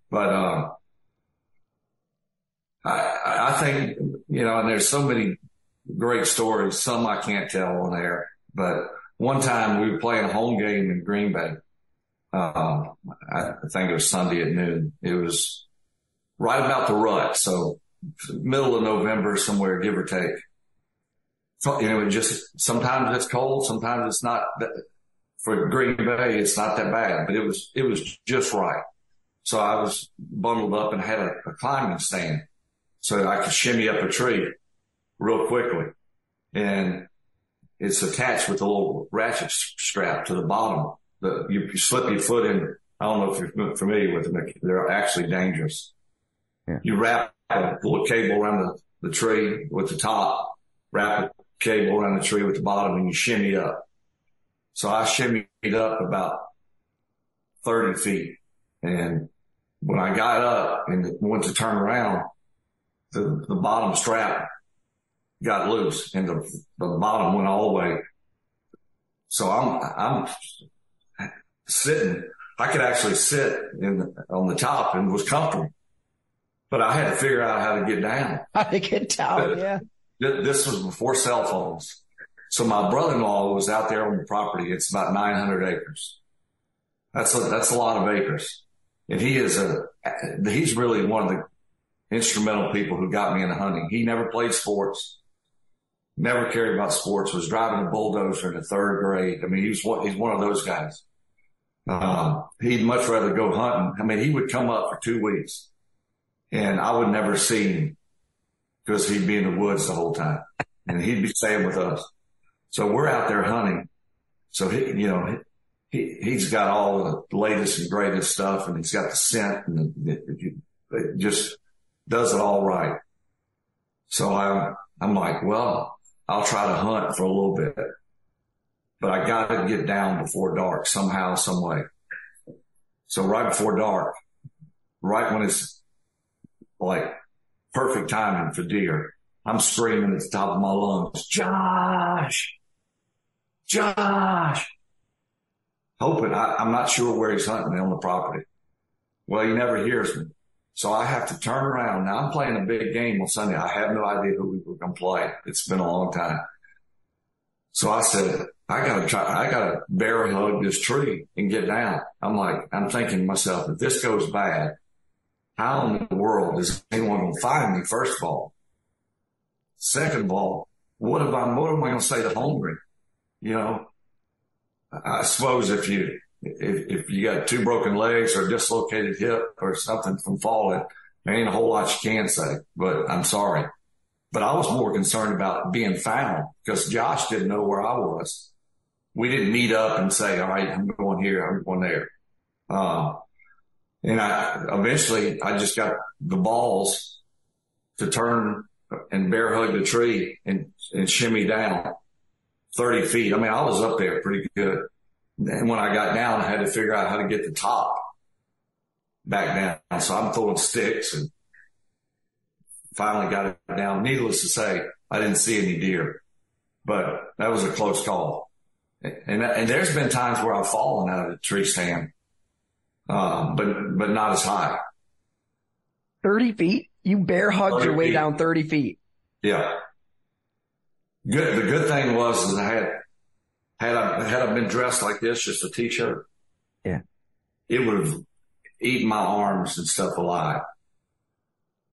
But, I think, and there's so many great stories. Some I can't tell on air, but one time we were playing a home game in Green Bay. I think it was Sunday at noon. It was right about the rut. So middle of November somewhere, give or take. So, sometimes it's cold. Sometimes it's not. For Green Bay, it's not that bad, but it was just right. So I was bundled up and had a climbing stand so I could shimmy up a tree real quickly. And it's attached with a little ratchet strap to the bottom. You slip your foot in. I don't know if you're familiar with them. They're actually dangerous. Yeah. You wrap a little cable around the tree with the top, wrap a cable around the tree with the bottom, and you shimmy up. So I shimmied up about 30 feet. And when I got up and went to turn around, the bottom strap got loose and the bottom went all the way. So I'm sitting. I could actually sit on the top and was comfortable, but I had to figure out how to get down. How to get down, yeah. This was before cell phones. So my brother-in-law was out there on the property. It's about 900 acres. That's a lot of acres. And he's really one of the instrumental people who got me into hunting. He never played sports, never cared about sports, was driving a bulldozer in the third grade. I mean, he's one of those guys. He'd much rather go hunting. I mean, he would come up for 2 weeks and I would never see him because he'd be in the woods the whole time and he'd be staying with us. So we're out there hunting. So he's got all the latest and greatest stuff and he's got the scent and it just does it all right. So I'm like, well, I'll try to hunt for a little bit, but I got to get down before dark somehow, some way. So right before dark, right when it's like perfect timing for deer, I'm screaming at the top of my lungs, Josh, hoping I'm not sure where he's hunting on the property. Well, he never hears me. So I have to turn around. Now I'm playing a big game on Sunday. I have no idea who we were going to play. It's been a long time. So I said, I gotta bear hug this tree and get down. I'm thinking to myself, if this goes bad, how in the world is anyone going to find me? First of all. Second of all, what am I going to say to Holmgren? I suppose if you got 2 broken legs or a dislocated hip or something from falling, there ain't a whole lot you can say, but I'm sorry. But I was more concerned about being found because Josh didn't know where I was. We didn't meet up and say, all right, I'm going here, I'm going there. And eventually I just got the balls to turn and bear hug the tree and shimmy down 30 feet. I mean, I was up there pretty good. And when I got down, I had to figure out how to get the top back down. So I'm throwing sticks and finally got it down. Needless to say, I didn't see any deer, but that was a close call. And there's been times where I've fallen out of the tree stand, but not as high. 30 feet? You bear hugged your way down 30 feet. Yeah. Good. The good thing was is I had I been dressed like this, just a t-shirt. Yeah. It would have eaten my arms and stuff alive.